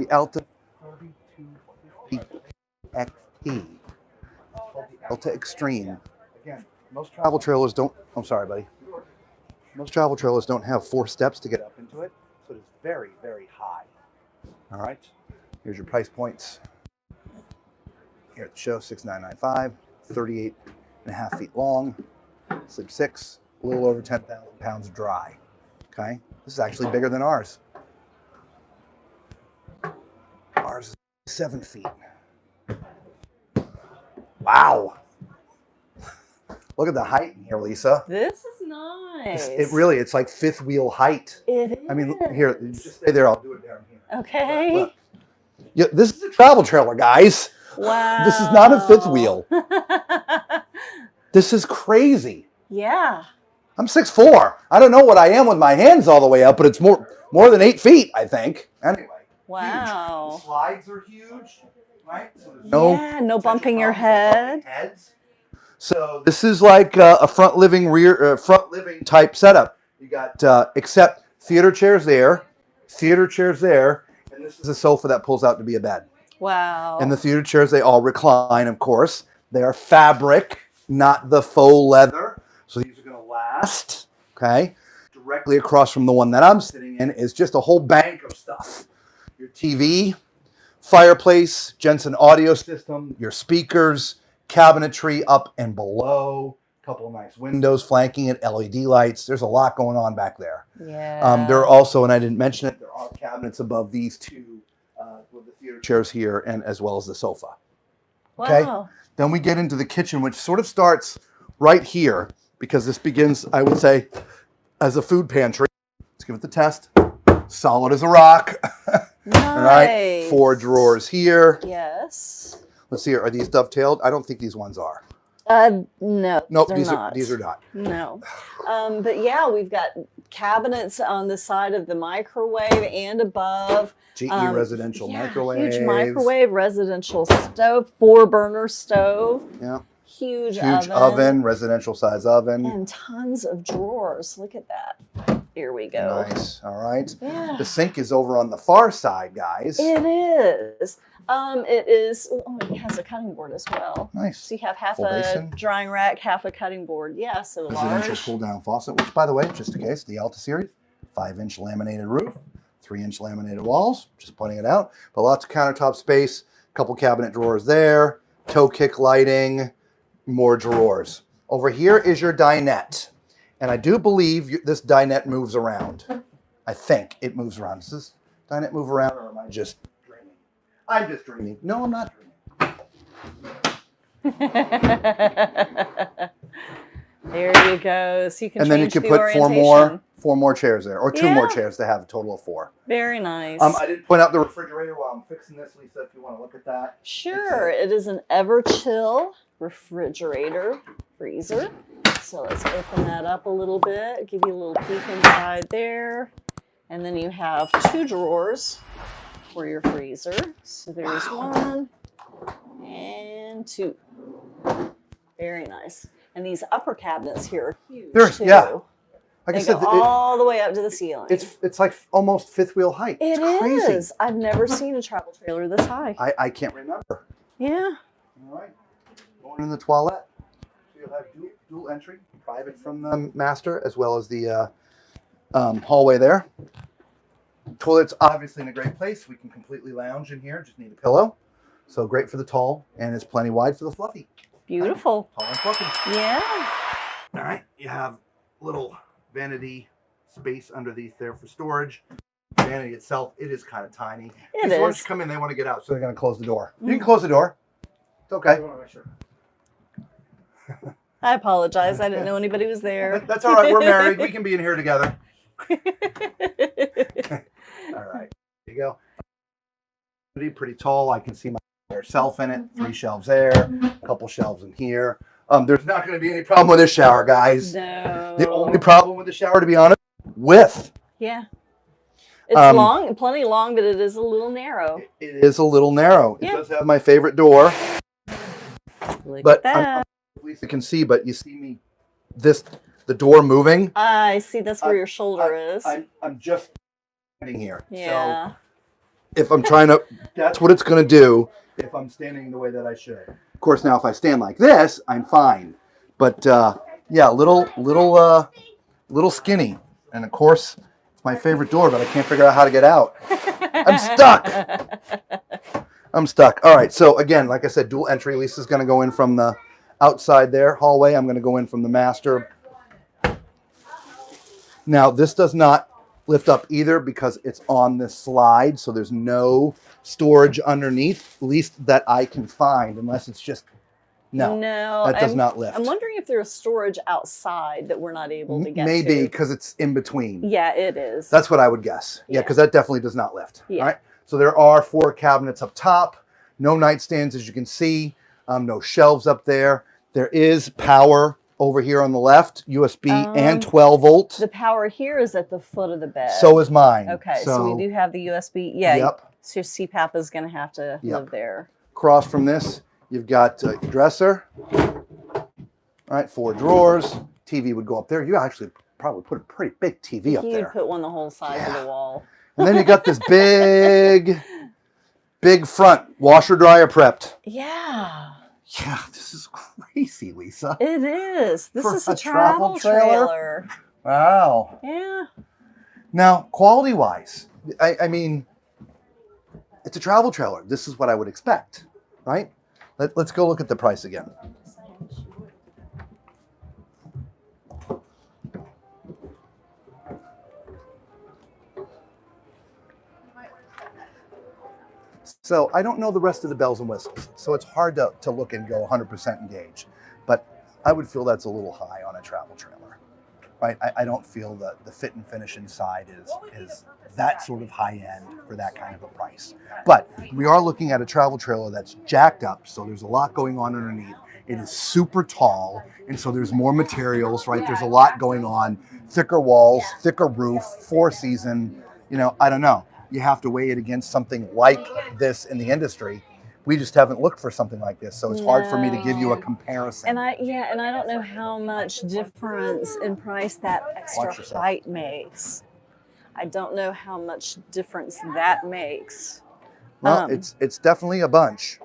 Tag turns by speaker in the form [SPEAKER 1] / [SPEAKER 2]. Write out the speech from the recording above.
[SPEAKER 1] the Alta 3250KXT. Called the Alta Extreme. Again, most travel trailers don't. I'm sorry, buddy. Most travel trailers don't have 4 steps to get up into it, so it's very, very high. All right. Here's your price points. Here at the show, $6,995, 38.5 feet long, sleep 6, a little over 10,000 pounds dry. Okay, this is actually bigger than ours. Ours is 7 feet. Wow. Look at the height in here, Lisa.
[SPEAKER 2] This is nice.
[SPEAKER 1] It's like 5th wheel height.
[SPEAKER 2] It is.
[SPEAKER 1] I mean, here, just stay there. I'll do it down here.
[SPEAKER 2] Okay.
[SPEAKER 1] Look. Yeah, this is a travel trailer, guys.
[SPEAKER 2] Wow.
[SPEAKER 1] This is not a 5th wheel. This is crazy.
[SPEAKER 2] Yeah.
[SPEAKER 1] I'm 6'4". I don't know what I am with my hands all the way up, but it's more than 8 feet, I think. Anyway.
[SPEAKER 2] Wow.
[SPEAKER 1] Huge. The slides are huge, right? So
[SPEAKER 2] no bumping your head.
[SPEAKER 1] So this is like a front living type setup. You got except theater chairs there, and this is a sofa that pulls out to be a bed.
[SPEAKER 2] Wow.
[SPEAKER 1] And the theater chairs, they all recline, of course. They are fabric, not the faux leather. So these are going to last, okay? Directly across from the one that I'm sitting in is just a whole bank of stuff. Your TV, fireplace, Jensen audio system, your speakers, cabinetry up and below, a couple of nice windows flanking it, LED lights. There's a lot going on back there.
[SPEAKER 2] Yeah.
[SPEAKER 1] There are also, and I didn't mention it, there are cabinets above these two with the theater chairs here and as well as the sofa. Okay.
[SPEAKER 2] Wow.
[SPEAKER 1] Then we get into the kitchen, which sort of starts right here because this begins, I would say, as a food pantry. Let's give it the test. Solid as a rock.
[SPEAKER 2] Nice.
[SPEAKER 1] All right. 4 drawers here.
[SPEAKER 2] Yes.
[SPEAKER 1] Let's see, are these dovetailed? I don't think these ones are.
[SPEAKER 2] No.
[SPEAKER 1] Nope,
[SPEAKER 2] these
[SPEAKER 1] are not.
[SPEAKER 2] No. But yeah, we've got cabinets on the side of the microwave and above.
[SPEAKER 1] GE residential microwave.
[SPEAKER 2] Huge microwave, residential stove, 4-burner stove.
[SPEAKER 1] Yeah.
[SPEAKER 2] Huge
[SPEAKER 1] oven, residential size oven.
[SPEAKER 2] And tons of drawers. Look at that. Here we go.
[SPEAKER 1] Nice. All right.
[SPEAKER 2] Yeah.
[SPEAKER 1] The sink is over on the far side, guys.
[SPEAKER 2] It is. It is. Oh, it has a cutting board as well.
[SPEAKER 1] Nice.
[SPEAKER 2] So you have half
[SPEAKER 1] Full
[SPEAKER 2] a
[SPEAKER 1] basin.
[SPEAKER 2] drying rack, half a cutting board. Yeah, so
[SPEAKER 1] Residential
[SPEAKER 2] large.
[SPEAKER 1] pull-down faucet, which, by the way, just in case, the Alta series, 5-inch laminated roof, 3-inch laminated walls. Just pointing it out. But lots of countertop space. A couple cabinet drawers there. Toe kick lighting. More drawers. Over here is your dinette. And I do believe this dinette moves around. I think it moves around. Does this dinette move around or am I just dreaming? I'm just dreaming. No, I'm not dreaming.
[SPEAKER 2] There you go. So you can
[SPEAKER 1] and then you
[SPEAKER 2] change
[SPEAKER 1] can
[SPEAKER 2] the
[SPEAKER 1] put
[SPEAKER 2] orientation.
[SPEAKER 1] four more chairs there. Or 2 more chairs to have a total of 4.
[SPEAKER 2] Very nice.
[SPEAKER 1] I didn't point out the refrigerator while I'm fixing this, Lisa, if you want to look at that.
[SPEAKER 2] Sure. It is an Ever-Chill refrigerator freezer. So let's open that up a little bit, give you a little peek inside there. And then you have 2 drawers for your freezer. So there's 1 and 2. Very nice. And these upper cabinets here are huge too.
[SPEAKER 1] Yeah. Like
[SPEAKER 2] they
[SPEAKER 1] I said,
[SPEAKER 2] go all the way up to the ceiling.
[SPEAKER 1] It's like almost 5th wheel height. It's crazy.
[SPEAKER 2] It is. I've never seen a travel trailer this high.
[SPEAKER 1] I can't remember.
[SPEAKER 2] Yeah.
[SPEAKER 1] All right. Going in the toilet. You'll have dual entry, private from the master, as well as the hallway there. Toilet's obviously in a great place. We can completely lounge in here. Just need a pillow. So great for the tall, and it's plenty wide for the fluffy.
[SPEAKER 2] Beautiful.
[SPEAKER 1] Tall and fluffy.
[SPEAKER 2] Yeah.
[SPEAKER 1] All right. You have little vanity space underneath there for storage. Vanity itself, it is kind of tiny.
[SPEAKER 2] It is.
[SPEAKER 1] Once you come in, they want to get out, so they're going to close the door. You can close the door. It's okay.
[SPEAKER 2] I apologize. I didn't know anybody was there.
[SPEAKER 1] That's all right. We're married. We can be in here together. All right. There you go. Pretty tall. I can see myself in it. 3 shelves there. A couple shelves in here. There's not going to be any problem with this shower, guys.
[SPEAKER 2] No.
[SPEAKER 1] The only problem with the shower, to be honest, width.
[SPEAKER 2] Yeah. It's long, plenty long, but it is a little narrow.
[SPEAKER 1] It is a little narrow.
[SPEAKER 2] Yeah.
[SPEAKER 1] It does have my favorite door.
[SPEAKER 2] Look
[SPEAKER 1] But
[SPEAKER 2] at that.
[SPEAKER 1] Lisa can see, but you see me, the door moving.
[SPEAKER 2] I see that's where your shoulder is.
[SPEAKER 1] I'm just standing here.
[SPEAKER 2] Yeah.
[SPEAKER 1] So if I'm trying to, that's what it's going to do if I'm standing the way that I should. Of course, now if I stand like this, I'm fine. But yeah, little skinny. And of course, it's my favorite door, but I can't figure out how to get out. I'm stuck. I'm stuck. All right. So again, like I said, dual entry. Lisa's going to go in from the outside there hallway. I'm going to go in from the master. Now, this does not lift up either because it's on this slide. So there's no storage underneath, at least that I can find, unless it's just, no, that does not lift.
[SPEAKER 2] I'm wondering if there's storage outside that we're not able to get
[SPEAKER 1] Maybe because it's in between.
[SPEAKER 2] Yeah, it is.
[SPEAKER 1] That's what I would guess. Yeah, because that definitely does not lift.
[SPEAKER 2] Yeah.
[SPEAKER 1] All right. So there are 4 cabinets up top. No nightstands, as you can see. No shelves up there. There is power over here on the left, USB and 12 volt.
[SPEAKER 2] The power here is at the foot of the bed.
[SPEAKER 1] So is mine.
[SPEAKER 2] Okay, so we do have the USB. Yeah.
[SPEAKER 1] Yep.
[SPEAKER 2] So CPAP is going to have to live there.
[SPEAKER 1] Across from this, you've got a dresser. All right, 4 drawers. TV would go up there. You actually probably put a pretty big TV up there.
[SPEAKER 2] You'd put one the whole size of the wall.
[SPEAKER 1] And then you got this big front washer dryer prepped.
[SPEAKER 2] Yeah.
[SPEAKER 1] Yeah, this is crazy, Lisa.
[SPEAKER 2] It is. This
[SPEAKER 1] For
[SPEAKER 2] is a travel trailer.
[SPEAKER 1] Wow.
[SPEAKER 2] Yeah.
[SPEAKER 1] Now, quality-wise, I mean, it's a travel trailer. This is what I would expect, right? Let's go look at the price again. So I don't know the rest of the bells and whistles, so it's hard to look and go 100% engaged. But I would feel that's a little high on a travel trailer, right? I don't feel the fit and finish inside is that sort of high end for that kind of a price. But we are looking at a travel trailer that's jacked up, so there's a lot going on underneath. It is super tall, and so there's more materials, right? There's a lot going on, thicker walls, thicker roof, 4-season, you know, I don't know. You have to weigh it against something like this in the industry. We just haven't looked for something like this, so it's hard for me to give you a comparison.
[SPEAKER 2] And I don't know how much difference in price that extra height makes. I don't know how much difference that makes.
[SPEAKER 1] Well, it's definitely a bunch.